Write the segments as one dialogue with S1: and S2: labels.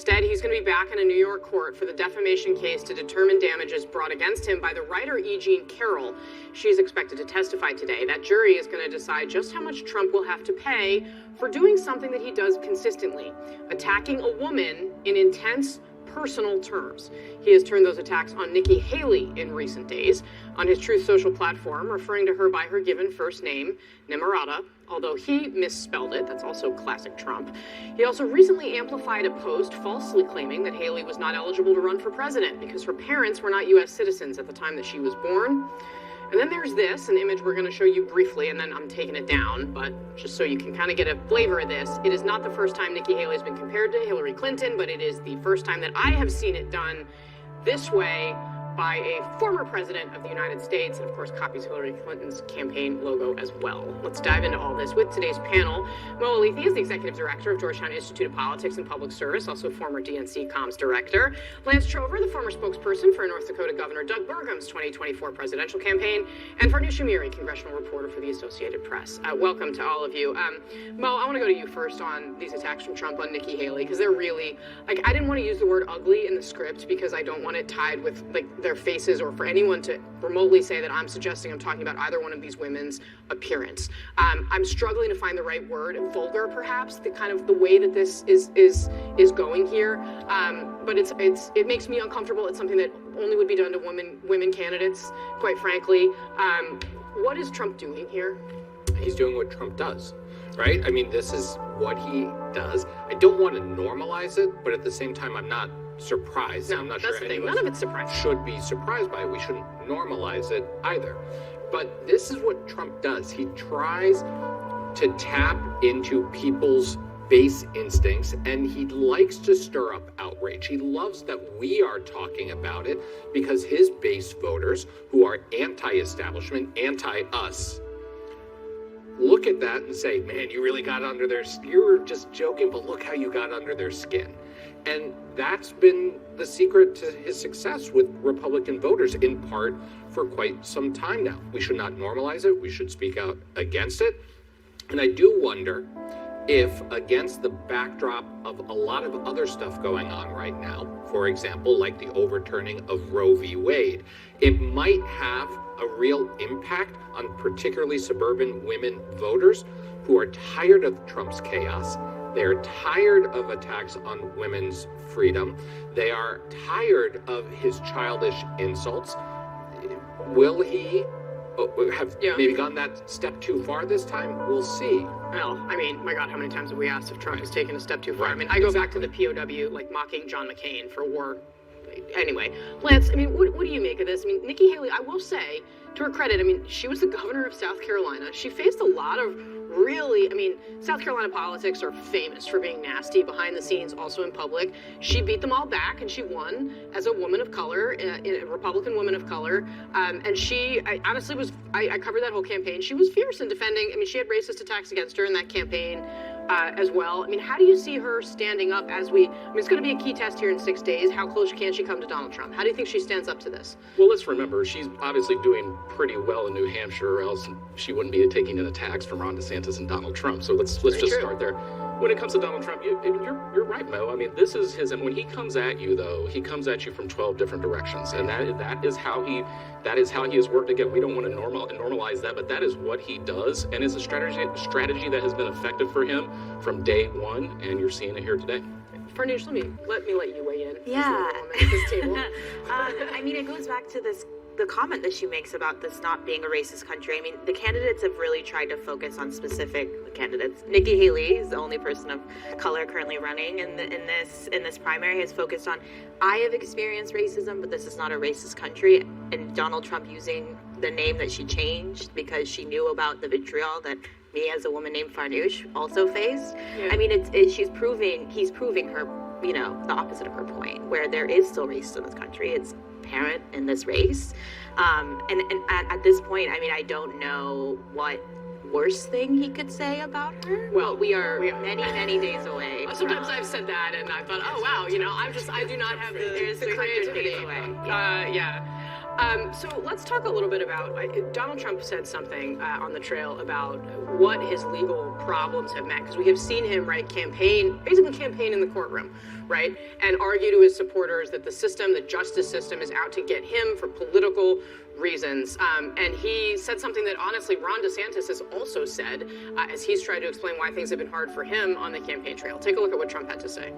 S1: Instead, he's going to be back in a New York court for the defamation case to determine damages brought against him by the writer E. Jean Carroll. She's expected to testify today. That jury is going to decide just how much Trump will have to pay for doing something that he does consistently, attacking a woman in intense personal terms. He has turned those attacks on Nikki Haley in recent days on his Truth Social platform, referring to her by her given first name, Nimarata, although he misspelled it. That's also classic Trump. He also recently amplified a post falsely claiming that Haley was not eligible to run for president because her parents were not U.S. citizens at the time that she was born. And then there's this, an image we're going to show you briefly, and then I'm taking it down, but just so you can kind of get a flavor of this. It is not the first time Nikki Haley has been compared to Hillary Clinton, but it is the first time that I have seen it done this way by a former president of the United States, and of course copies Hillary Clinton's campaign logo as well. Let's dive into all this with today's panel. Mo Alithi is the executive director of Georgetown Institute of Politics and Public Service, also former DNC comms director. Lance Trover, the former spokesperson for North Dakota Governor Doug Burgum's 2024 presidential campaign, and Farnoosh Amiri, congressional reporter for the Associated Press. Welcome to all of you. Mo, I want to go to you first on these attacks from Trump on Nikki Haley, because they're really, like, I didn't want to use the word ugly in the script because I don't want it tied with, like, their faces, or for anyone to remotely say that I'm suggesting I'm talking about either one of these women's appearance. I'm struggling to find the right word. Vulgar, perhaps, the kind of the way that this is going here. But it makes me uncomfortable. It's something that only would be done to women candidates, quite frankly. What is Trump doing here?
S2: He's doing what Trump does, right? I mean, this is what he does. I don't want to normalize it, but at the same time, I'm not surprised.
S1: No,
S2: I'm not
S1: that's
S2: sure
S1: the thing. None of it's surprising.
S2: Should be surprised by it. We shouldn't normalize it either. But this is what Trump does. He tries to tap into people's base instincts, and he likes to stir up outrage. He loves that we are talking about it because his base voters, who are anti-establishment, anti-us, look at that and say, man, you really got under their skin. You were just joking, but look how you got under their skin. And that's been the secret to his success with Republican voters, in part, for quite some time now. We should not normalize it. We should speak out against it. And I do wonder if, against the backdrop of a lot of other stuff going on right now, for example, like the overturning of Roe v. Wade, it might have a real impact on particularly suburban women voters who are tired of Trump's chaos. They're tired of attacks on women's freedom. They are tired of his childish insults. Will he have maybe gone that step too far this time? We'll see.
S1: Well, I mean, my God, how many times have we asked if Trump has taken a step too far? I mean, I go back to the POW, like mocking John McCain for war. Anyway, Lance, I mean, what do you make of this? I mean, Nikki Haley, I will say, to her credit, I mean, she was the governor of South Carolina. She faced a lot of really, I mean, South Carolina politics are famous for being nasty behind the scenes, also in public. She beat them all back, and she won as a woman of color, a Republican woman of color. And she, I honestly was, I covered that whole campaign. She was fierce in defending, I mean, she had racist attacks against her in that campaign as well. I mean, how do you see her standing up as I mean, it's going to be a key test here in 6 days. How close can she come to Donald Trump? How do you think she stands up to this?
S3: Well, let's remember, she's obviously doing pretty well in New Hampshire, or else she wouldn't be taking in attacks from Ron DeSantis and Donald Trump. So let's just start there. When it comes to Donald Trump, you're right, Mo. I mean, this is his, and when he comes at you, though, he comes at you from 12 different directions, and that is how he has worked. Again, we don't want to normalize that, but that is what he does, and it's a strategy that has been effective for him from day one, and you're seeing it here today.
S1: Farnoosh, let me let you weigh in.
S4: Yeah.
S1: At this table.
S4: I mean, it goes back to the comment that she makes about this not being a racist country. I mean, the candidates have really tried to focus on specific candidates. Nikki Haley is the only person of color currently running in this primary, has focused on, I have experienced racism, but this is not a racist country. And Donald Trump using the name that she changed because she knew about the vitriol that me as a woman named Farnoosh also faced. Yeah. I mean, he's proving her, the opposite of her point, where there is still racism in this country. It's apparent in this race. And at this point, I mean, I don't know what worst thing he could say about her.
S1: Well,
S4: we are many days away.
S1: Sometimes I've said that, and I thought, oh wow, I do not have the creativity.
S4: Away.
S1: Yeah. So let's talk a little bit about, Donald Trump said something on the trail about what his legal problems have meant, because we have seen him, right, basically campaign in the courtroom, right, and argue to his supporters that the justice system is out to get him for political reasons. And he said something that honestly Ron DeSantis has also said as he's tried to explain why things have been hard for him on the campaign trail. Take a look at what Trump had to say.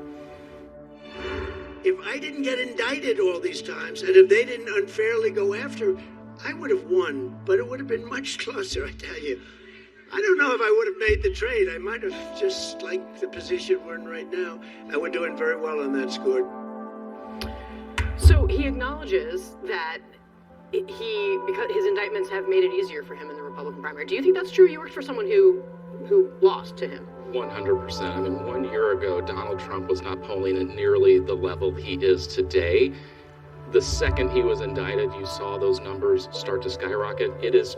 S5: If I didn't get indicted all these times, and if they didn't unfairly go after, I would have won, but it would have been much closer, I tell you. I don't know if I would have made the trade. I might have just liked the position we're in right now, and we're doing very well on that score.
S1: So he acknowledges that because his indictments have made it easier for him in the Republican primary. Do you think that's true? You worked for someone who lost to him.
S3: 100%. I mean, 1 year ago, Donald Trump was not polling at nearly the level he is today. The second he was indicted, you saw those numbers start to skyrocket. It is,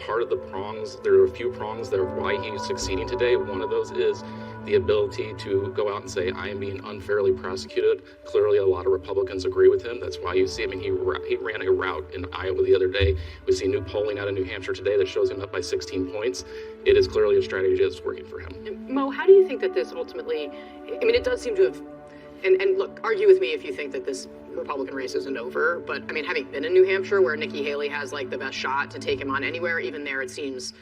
S3: part of the prongs. There are a few prongs that are why he's succeeding today. One of those is the ability to go out and say, I am being unfairly prosecuted. Clearly, a lot of Republicans agree with him. That's why you see him. He ran a route in Iowa the other day. We see new polling out of New Hampshire today that shows him up by 16 points. It is clearly a strategy that's working for him.
S1: Mo, how do you think that this ultimately, it does seem to have, and look, argue with me if you think that this Republican race isn't over, but having been in New Hampshire where Nikki Haley has the best shot to take him on anywhere, even there it seems,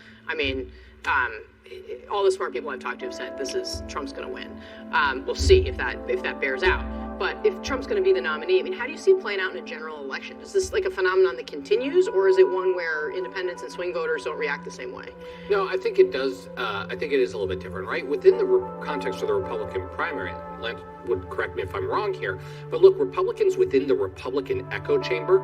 S1: all the smart people I've talked to have said Trump's going to win. We'll see if that bears out. But if Trump's going to be the nominee, how do you see it playing out in a general election? Is this a phenomenon that continues, or is it one where independents and swing voters don't react the same way?
S2: No, I think it does. I think it is a little bit different, right? Within the context of the Republican primary, Lance would correct me if I'm wrong here, but look, Republicans within the Republican echo chamber,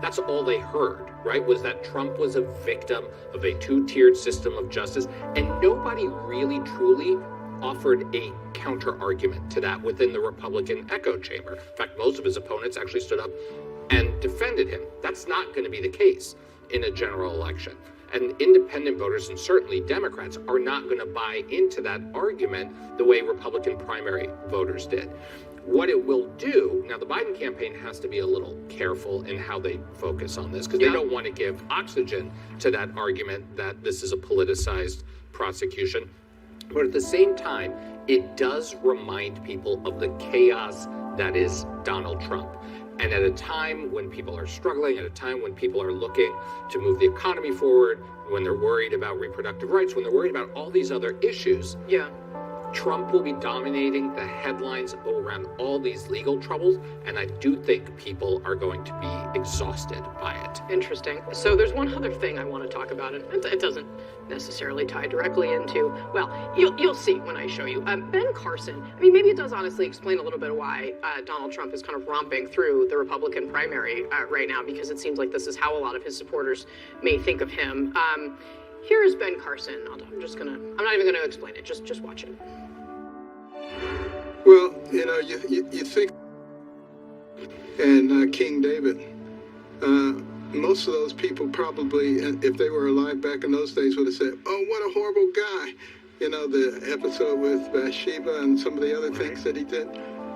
S2: that's all they heard, right? Was that Trump was a victim of a two-tiered system of justice, and nobody really truly offered a counter argument to that within the Republican echo chamber. In fact, most of his opponents actually stood up and defended him. That's not going to be the case in a general election. And independent voters, and certainly Democrats, are not going to buy into that argument the way Republican primary voters did. What it will do, now the Biden campaign has to be a little careful in how they focus on this, because they don't want to give oxygen to that argument that this is a politicized prosecution. But at the same time, it does remind people of the chaos that is Donald Trump. And at a time when people are struggling, at a time when people are looking to move the economy forward, when they're worried about reproductive rights, when they're worried about all these other issues, Trump will be dominating the headlines around all these legal troubles, and I do think people are going to be exhausted by it.
S1: Interesting. So there's one other thing I want to talk about, and it doesn't necessarily tie directly into, you'll see when I show you. Ben Carson, maybe it does honestly explain a little bit of why Donald Trump is kind of romping through the Republican primary right now, because it seems like this is how a lot of his supporters may think of him. Here is Ben Carson. I'm not even gonna explain it, just watch it.
S6: Well, you think, and King David, most of those people probably, if they were alive back in those days, would have said, oh, what a horrible guy. The episode with Bathsheba and some of the other things that he did.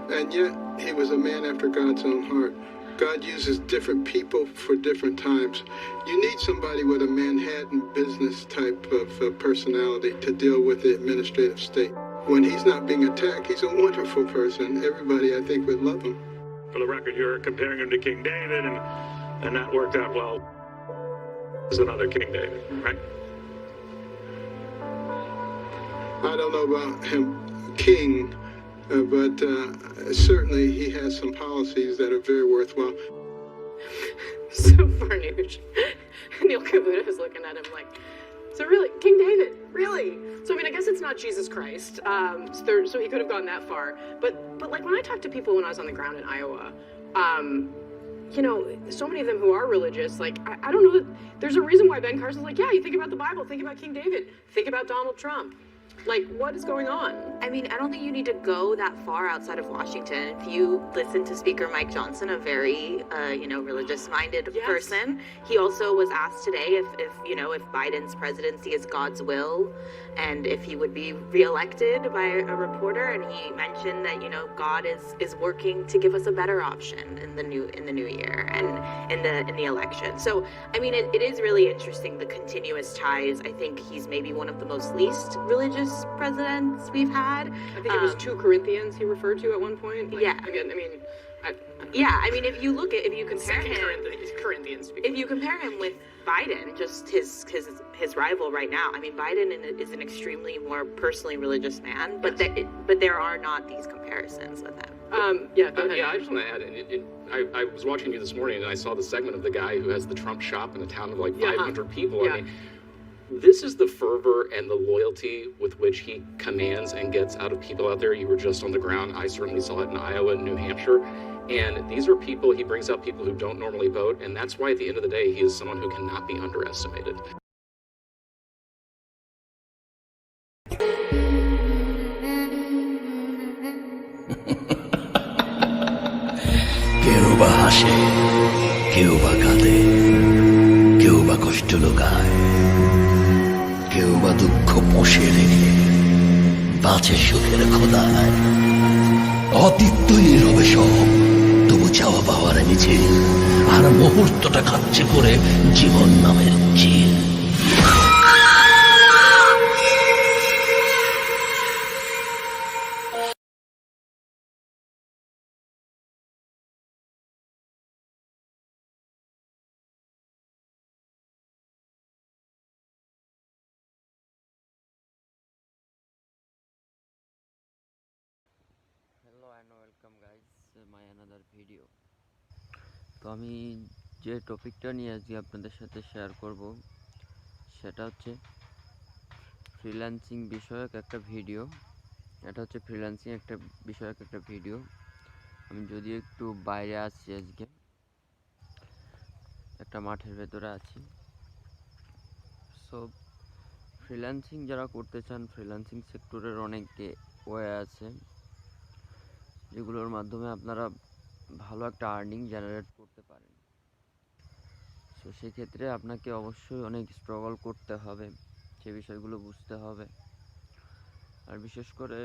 S6: And yet, he was a man after God's own heart. God uses different people for different times. You need somebody with a Manhattan business type of personality to deal with the administrative state. When he's not being attacked, he's a wonderful person. Everybody, I think, would love him.
S7: For the record, you're comparing him to King David, and that worked out well. There's another King David, right?
S6: I don't know about him, King, but certainly he has some policies that are very worthwhile.
S1: So Farnoosh. Neil Cavuto is looking at him like, so really, King David, really? So I guess it's not Jesus Christ. So he could have gone that far. But when I talk to people when I was on the ground in Iowa, so many of them who are religious, I don't know that there's a reason why Ben Carson's like, yeah, you think about the Bible, think about King David, think about Donald Trump. Like, what is going on?
S4: I mean, I don't think you need to go that far outside of Washington. If you listen to Speaker Mike Johnson, a very, religious-minded person, he also was asked today if Biden's presidency is God's will, and if he would be reelected by a reporter, and he mentioned that God is working to give us a better option in the new year and in the election. So, I mean, it is really interesting, the continuous ties. I think he's maybe one of the most least religious presidents we've had.
S1: I think it was 2 Corinthians he referred to at one point.
S4: Yeah.
S1: Again, I mean,
S4: if you compare him,
S1: Corinthians.
S4: if you compare him with Biden, just his rival right now. I mean, Biden is an extremely more personally religious man, but there are not these comparisons with him.
S3: I just want to add, I was watching you this morning and I saw the segment of the guy who has the Trump shop in a town of like 500 people.
S1: Yeah.
S3: I mean, this is the fervor and the loyalty with which he commands and gets out of people out there. You were just on the ground. I certainly saw it in Iowa and New Hampshire. And these are people, he brings out people who don't normally vote. And that's why at the end of the day, he is someone who cannot be underestimated.
S8: কেউ বা হাসে, কেউ বা কাঁদে, কেউ বা কষ্ট লুকায়, কেউ বা দুঃখ পোষে রেখে বাঁচে সুখের খোদায়। অতিত্ব নীরবে সব, তবু চাওয়া পাওয়ার মিছিল, আর মুহূর্তটা খাচ্ছে করে জীবন নামের চিল।
S9: Hello and welcome guys, my another video. তো আমি যে টপিকটা নিয়ে আজকে আপনাদের সাথে শেয়ার করব সেটা হচ্ছে ফ্রিল্যান্সিং বিষয়ক একটা ভিডিও। এটা হচ্ছে ফ্রিল্যান্সিং বিষয়ক একটা ভিডিও। আমি যদিও একটু বাইরে আছি, আজকে একটা মাঠের ভেতরে আছি। সো ফ্রিল্যান্সিং যারা করতে চান, ফ্রিল্যান্সিং সেক্টরের অনেক ওয়ে আছে যেগুলোর মাধ্যমে আপনারা ভালো একটা আর্নিং জেনারেট করতে পারেন। সো সেক্ষেত্রে আপনাকে অবশ্যই অনেক স্ট্রাগল করতে হবে, সে বিষয়গুলো বুঝতে হবে। আর বিশেষ করে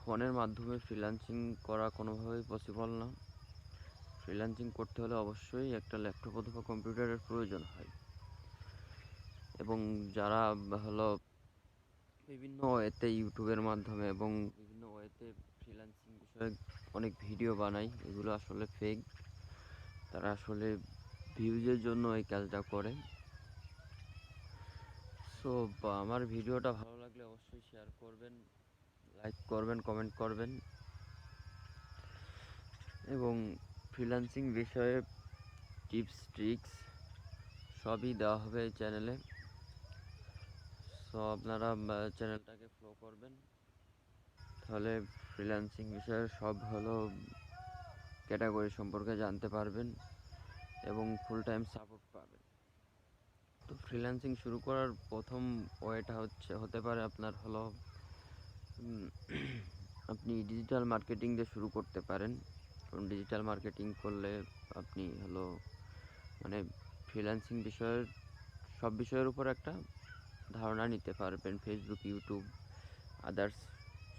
S9: ফোনের মাধ্যমে ফ্রিল্যান্সিং করা কোনোভাবেই পসিবল না। ফ্রিল্যান্সিং করতে হলে অবশ্যই একটা ল্যাপটপ অথবা কম্পিউটারের প্রয়োজন হয়। এবং যারা বিভিন্ন ওয়েতে ইউটিউবের মাধ্যমে এবং বিভিন্ন ওয়েতে ফ্রিল্যান্সিং বিষয়ে অনেক ভিডিও বানায়, এগুলো আসলে ফেক। তারা আসলে ভিউজের জন্য এই কাজটা করে। সো আমার ভিডিওটা ভালো লাগলে অবশ্যই শেয়ার করবেন, লাইক করবেন, কমেন্ট করবেন। এবং ফ্রিল্যান্সিং বিষয়ে টিপস ট্রিক্স সবই দেওয়া হবে এই চ্যানেলে। সো আপনারা চ্যানেলটাকে ফলো করবেন, তাহলে ফ্রিল্যান্সিং বিষয়ে সব ক্যাটাগরি সম্পর্কে জানতে পারবেন এবং ফুল টাইম সাপোর্ট পাবেন। তো ফ্রিল্যান্সিং শুরু করার প্রথম ওয়েটা হতে পারে আপনার আপনি ডিজিটাল মার্কেটিং দিয়ে শুরু করতে পারেন। কারণ ডিজিটাল মার্কেটিং করলে আপনি ফ্রিল্যান্সিং সব বিষয়ের উপর একটা ধারণা নিতে পারবেন। ফেসবুক, ইউটিউব, আদার্স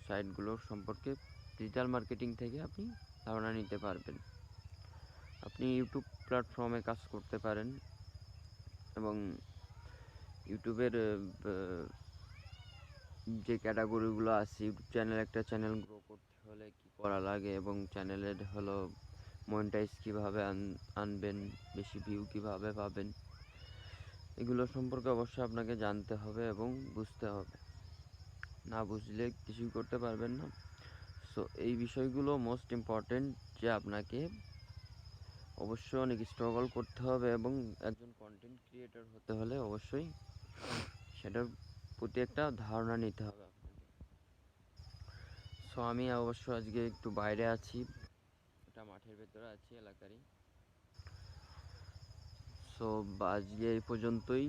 S9: সাইটগুলোর সম্পর্কে ডিজিটাল মার্কেটিং থেকে আপনি ধারণা নিতে পারবেন। আপনি ইউটিউব প্ল্যাটফর্মে কাজ করতে পারেন এবং ইউটিউবের যে ক্যাটাগরিগুলো আছে, ইউটিউব একটা চ্যানেল গ্রো করতে হলে কি করা লাগে এবং চ্যানেলের মনিটাইজ কীভাবে আনবেন, বেশি ভিউ কীভাবে পাবেন, এগুলো সম্পর্কে অবশ্যই আপনাকে জানতে হবে এবং বুঝতে হবে। না বুঝলে কিছুই করতে পারবেন না। সো এই বিষয়গুলো মোস্ট ইম্পর্টেন্ট, যে আপনাকে অবশ্যই অনেক স্ট্রাগল করতে হবে এবং একজন কন্টেন্ট ক্রিয়েটর হতে হলে অবশ্যই সেটার প্রতি একটা ধারণা নিতে হবে আপনাকে। সো আমি অবশ্য আজকে একটু বাইরে আছি, একটা মাঠের ভেতরে আছি এলাকারই। সো আজকে এই পর্যন্তই।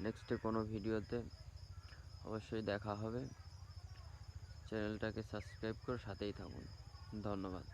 S9: নেক্সটে কোনো ভিডিওতে অবশ্যই দেখা হবে। চ্যানেলটাকে সাবস্ক্রাইব করে সাথেই থাকুন। ধন্যবাদ।